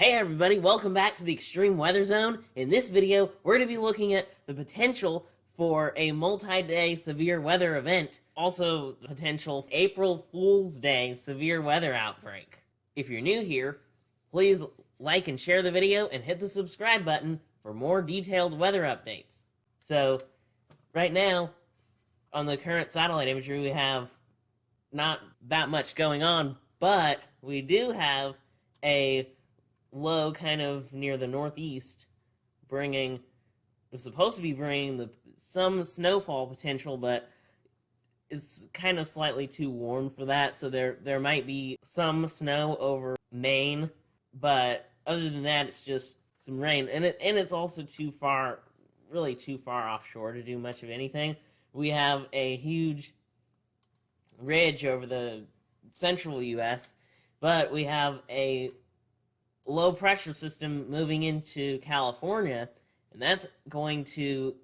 Hey everybody, welcome back to the Extreme Weather Zone. In this video, we're going to be looking at the potential for a multi-day severe weather event, also the potential April Fool's Day severe weather outbreak. If you're new here, please like and share the video and hit the subscribe button for more detailed weather updates. So, right now, on the current satellite imagery, we have not that much going on, but we do have a low kind of near the northeast it's supposed to be bringing some snowfall potential, but it's kind of slightly too warm for that, so there might be some snow over Maine, but other than that it's just some rain, and it's also really too far offshore to do much of anything. We have a huge ridge over the central US, but we have a low pressure system moving into California, and that's going to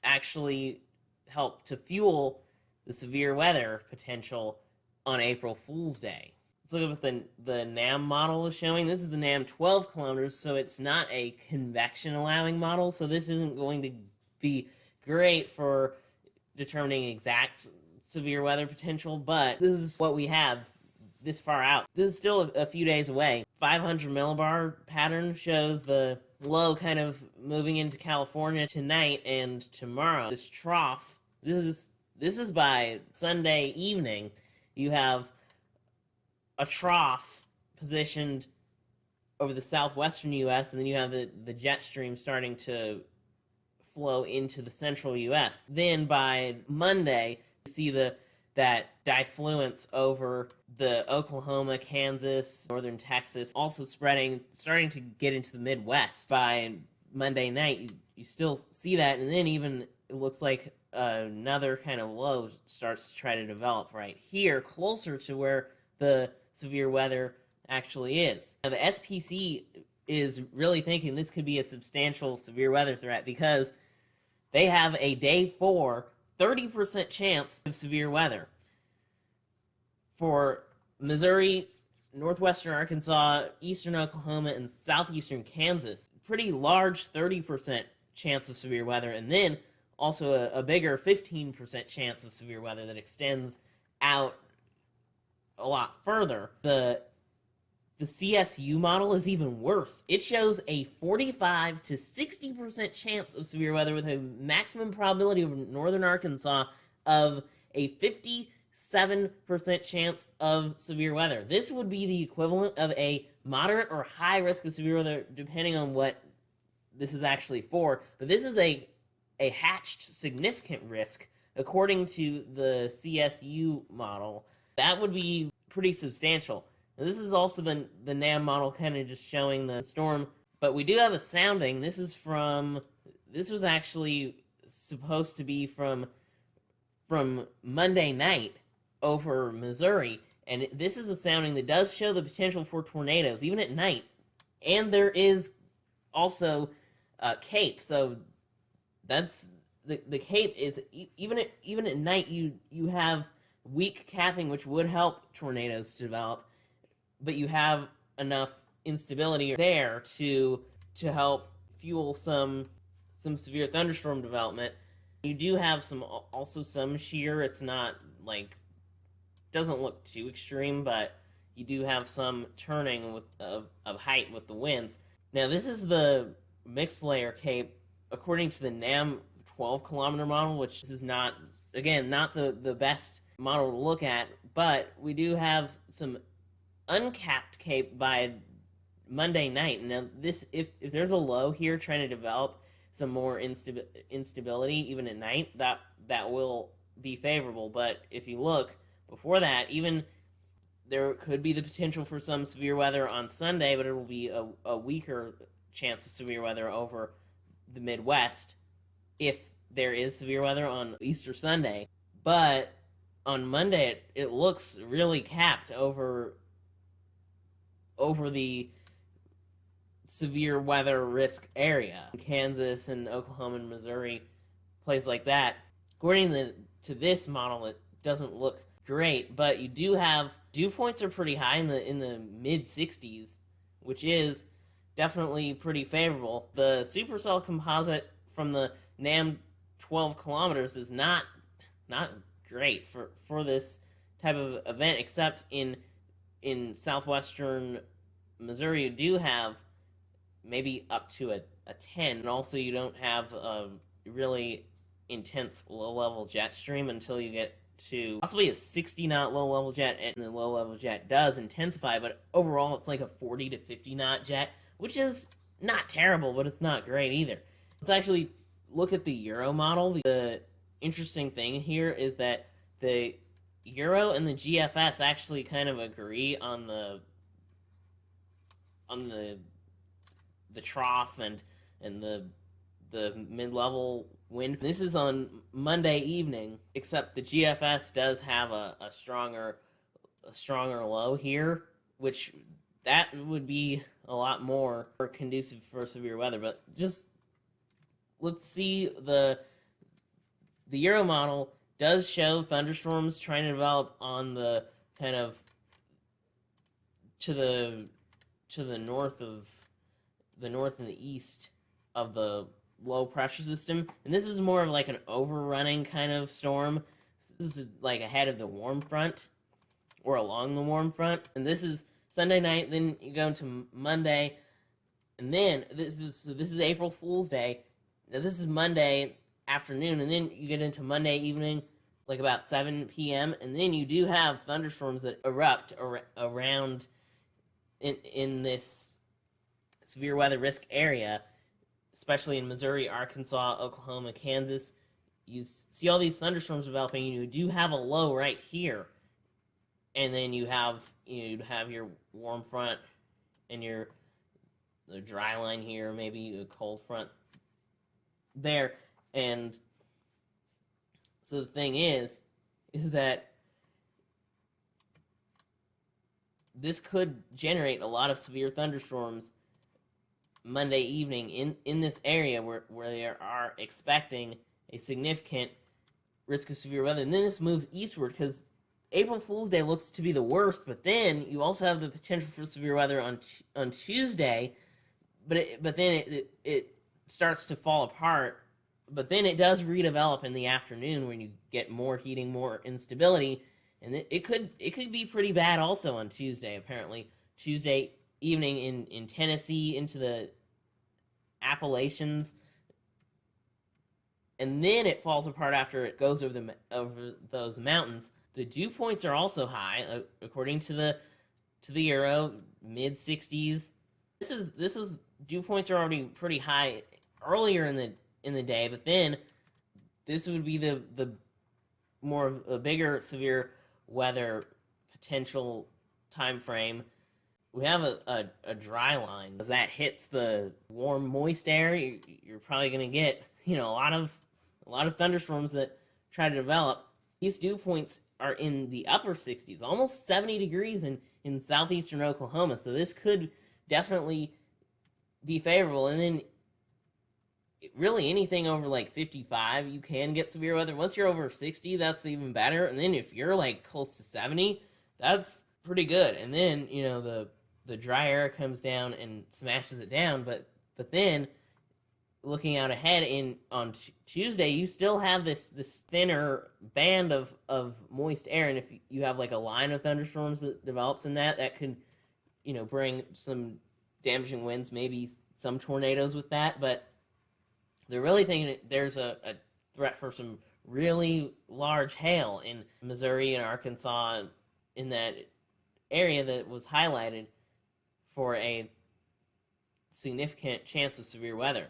actually help to fuel the severe weather potential on April Fool's Day. Let's look at what the NAM model is showing. This is the NAM 12 kilometers, so it's not a convection allowing model, so this isn't going to be great for determining exact severe weather potential, but this is what we have this far out. This is still a few days away. 500 millibar pattern shows the low kind of moving into California tonight and tomorrow. This trough, this is by Sunday evening. You have a trough positioned over the southwestern US, and then you have the jet stream starting to flow into the central US. Then by Monday, you see that diffluence over the Oklahoma, Kansas, northern Texas, also starting to get into the Midwest. By Monday night, you still see that, and then even it looks like another kind of low starts to try to develop right here, closer to where the severe weather actually is. Now, the SPC is really thinking this could be a substantial severe weather threat because they have a day 4 30% chance of severe weather. For Missouri, northwestern Arkansas, eastern Oklahoma, and southeastern Kansas, pretty large 30% chance of severe weather, and then also a bigger 15% chance of severe weather that extends out a lot further. The CSU model is even worse. It shows a 45 to 60% chance of severe weather with a maximum probability over northern Arkansas of a 57% chance of severe weather. This would be the equivalent of a moderate or high risk of severe weather, depending on what this is actually for. But this is a hatched significant risk, according to the CSU model. That would be pretty substantial. Now, this is also the NAM model kind of just showing the storm, but we do have a sounding. This was actually supposed to be from Monday night over Missouri, and this is a sounding that does show the potential for tornadoes, even at night, and there is also Cape, so that's the Cape is, even at night, you have weak capping, which would help tornadoes to develop, but you have enough instability there to help fuel some severe thunderstorm development. You do have also some shear. It's not like, doesn't look too extreme, but you do have some turning of height with the winds. Now, this is the mixed layer Cape according to the NAM 12 kilometer model, which is not the best model to look at, but we do have some uncapped Cape by Monday night. Now, this, if there's a low here trying to develop some more instability even at night, that will be favorable. But if you look before that, even there could be the potential for some severe weather on Sunday, but it will be a weaker chance of severe weather over the Midwest if there is severe weather on Easter Sunday. But on Monday, it looks really capped over the severe weather risk area. Kansas and Oklahoma and Missouri, places like that. According to this model, it doesn't look great, but you do have dew points are pretty high in the mid 60s which is definitely pretty favorable. The supercell composite from the NAM 12 kilometers is not great for this type of event, except in southwestern Missouri. You do have maybe up to a 10, and also you don't have a really intense low-level jet stream until you get to possibly a 60 knot low-level jet, and the low-level jet does intensify, but overall it's like a 40 to 50 knot jet, which is not terrible, but it's not great either. Let's actually look at the Euro model. The interesting thing here is that the Euro and the GFS actually kind of agree on the trough and the mid-level wind. This is on Monday evening, except the GFS does have a stronger low here, which that would be a lot more conducive for severe weather. But just let's see, the Euro model does show thunderstorms trying to develop on the kind of to the north and the east of the low pressure system, and this is more of like an overrunning kind of storm. This is like ahead of the warm front or along the warm front, and this is Sunday night. Then you go into Monday, and then this is April Fool's Day. Now this is Monday afternoon, and then you get into Monday evening, like about 7 p.m., and then you do have thunderstorms that erupt around in this severe weather risk area, especially in Missouri, Arkansas, Oklahoma, Kansas. You see all these thunderstorms developing. You do have a low right here, and then you have your warm front and the dry line here, maybe a cold front there. And so the thing is that this could generate a lot of severe thunderstorms Monday evening in this area where they are expecting a significant risk of severe weather. And then this moves eastward because April Fool's Day looks to be the worst, but then you also have the potential for severe weather on Tuesday, but then it starts to fall apart. But then it does redevelop in the afternoon when you get more heating, more instability, and it could be pretty bad also on Tuesday. Apparently, Tuesday evening in Tennessee into the Appalachians, and then it falls apart after it goes over those mountains. The dew points are also high, according to the Euro, mid 60s. This is dew points are already pretty high earlier in the day, but then this would be the more of a bigger severe weather potential time frame. We have a dry line. As that hits the warm, moist air, you're probably going to get a lot of thunderstorms that try to develop. These dew points are in the upper 60s, almost 70 degrees in southeastern Oklahoma. So this could definitely be favorable. And then really anything over like 55, you can get severe weather. Once you're over 60, that's even better. And then if you're like close to 70, that's pretty good. And then the dry air comes down and smashes it down. But then looking out ahead on Tuesday, you still have this thinner band of moist air, and if you have like a line of thunderstorms that develops in that could bring some damaging winds, maybe some tornadoes with that. But they're really thinking there's a threat for some really large hail in Missouri and Arkansas, in that area that was highlighted for a significant chance of severe weather.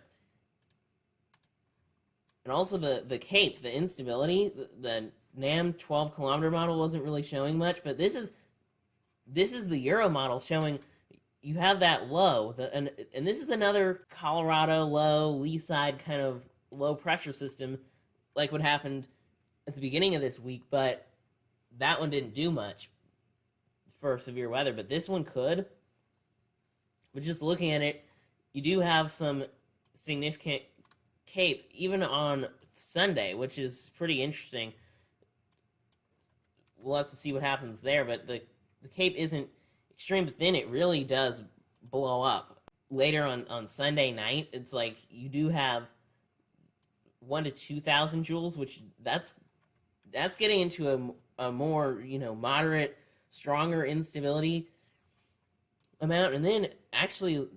And also the Cape, the instability, the NAM 12 kilometer model wasn't really showing much, but this is the Euro model showing you have that low, and this is another Colorado low, lee side kind of low pressure system, like what happened at the beginning of this week, but that one didn't do much for severe weather, but this one could. But just looking at it, you do have some significant Cape, even on Sunday, which is pretty interesting. We'll have to see what happens there, but the Cape isn't extreme, but then it really does blow up. Later on Sunday night, it's like you do have 1 to 2,000 joules, which that's getting into a more, moderate, stronger instability amount. And then actually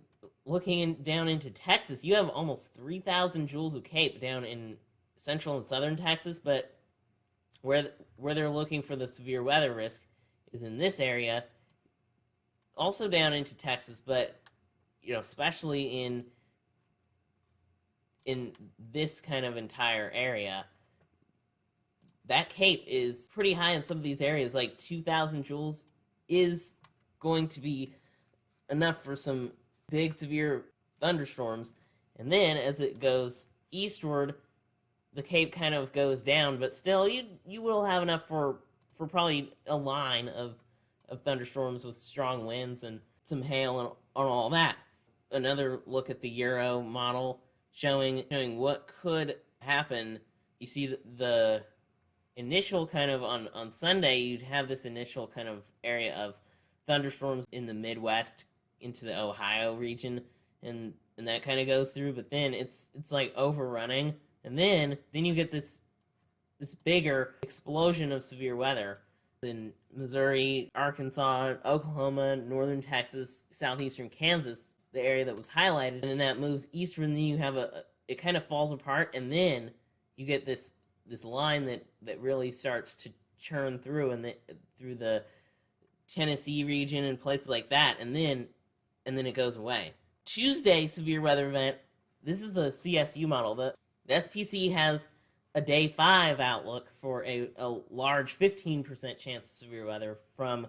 looking down into Texas, you have almost 3,000 joules of CAPE down in central and southern Texas, but where they're looking for the severe weather risk is in this area, also down into Texas, but especially in this kind of entire area, that CAPE is pretty high in some of these areas. Like 2,000 joules is going to be enough for some big severe thunderstorms. And then as it goes eastward, the CAPE kind of goes down, but still you will have enough for probably a line of thunderstorms with strong winds and some hail and all that. Another look at the Euro model showing what could happen. You see the initial kind of on Sunday, you'd have this initial kind of area of thunderstorms in the Midwest into the Ohio region, and that kind of goes through, but then it's like overrunning, and then you get this bigger explosion of severe weather in Missouri, Arkansas, Oklahoma, northern Texas, southeastern Kansas, the area that was highlighted, and then that moves eastward, and then you have it kind of falls apart, and then you get this line that really starts to churn through through the Tennessee region and places like that, and then it goes away. Tuesday severe weather event. This is the CSU model. The SPC has a day 5 outlook for a large 15% chance of severe weather from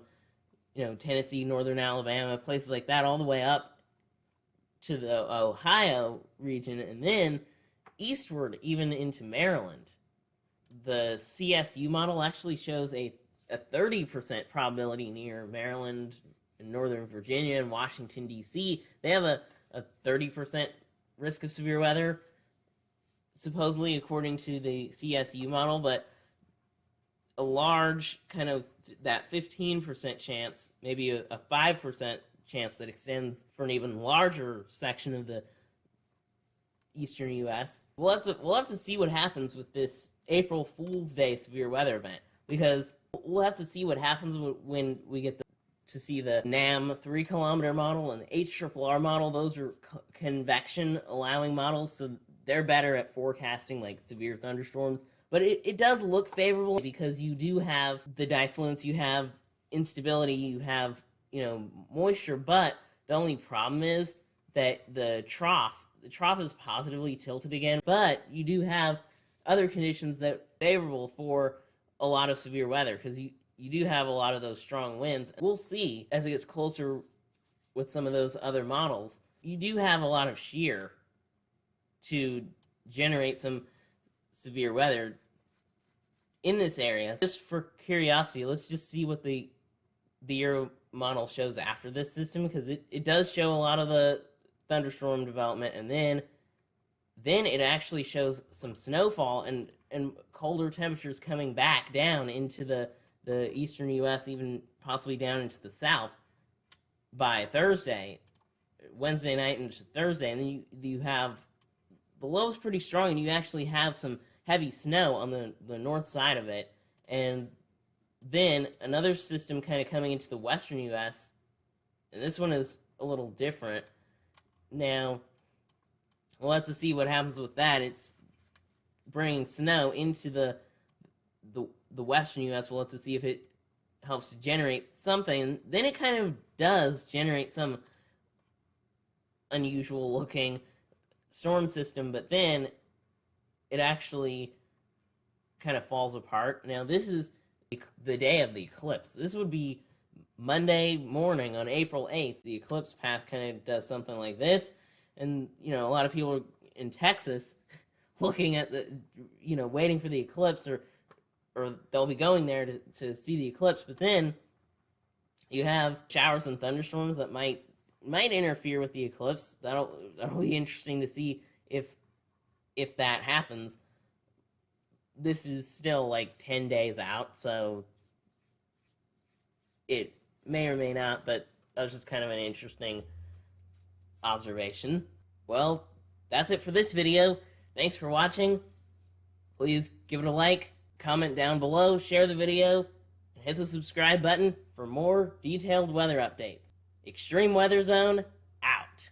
Tennessee, northern Alabama, places like that, all the way up to the Ohio region, and then eastward even into Maryland. The CSU model actually shows a 30% probability near Maryland and Northern Virginia and Washington, D.C. They have a 30% risk of severe weather, supposedly according to the CSU model, but a large kind of that 15% chance, maybe a 5% chance that extends for an even larger section of the eastern U.S. We'll have to see what happens with this April Fool's Day severe weather event, because we'll have to see what happens when we get to see the NAM 3-kilometer model and the HRRR model. Those are convection allowing models, so they're better at forecasting like severe thunderstorms. But it does look favorable because you do have the diffluence, you have instability, you have moisture, but the only problem is that the trough is positively tilted again, but you do have other conditions that are favorable for a lot of severe weather, because you do have a lot of those strong winds. We'll see as it gets closer with some of those other models. You do have a lot of shear to generate some severe weather in this area. Just for curiosity, let's just see what the Euro model shows after this system, because it does show a lot of the thunderstorm development, and then it actually shows some snowfall and colder temperatures coming back down into the eastern U.S., even possibly down into the south by Thursday, Wednesday night into Thursday, and then you have the low's pretty strong, and you actually have some heavy snow on the north side of it, and then another system kind of coming into the western U.S., and this one is a little different. Now, we'll have to see what happens with that. It's bringing snow into the western U.S. We'll have to see if it helps to generate something. And then it kind of does generate some unusual looking storm system, but then it actually kind of falls apart. Now, this is the day of the eclipse. This would be Monday morning on April 8th. The eclipse path kind of does something like this, and a lot of people in Texas looking at waiting for the eclipse, or they'll be going there to see the eclipse, but then you have showers and thunderstorms that might interfere with the eclipse. That'll be interesting to see if that happens. This is still like 10 days out, so it may or may not, but that was just kind of an interesting observation. Well, that's it for this video. Thanks for watching. Please give it a like, comment down below, share the video, and hit the subscribe button for more detailed weather updates. Extreme Weather Zone, out.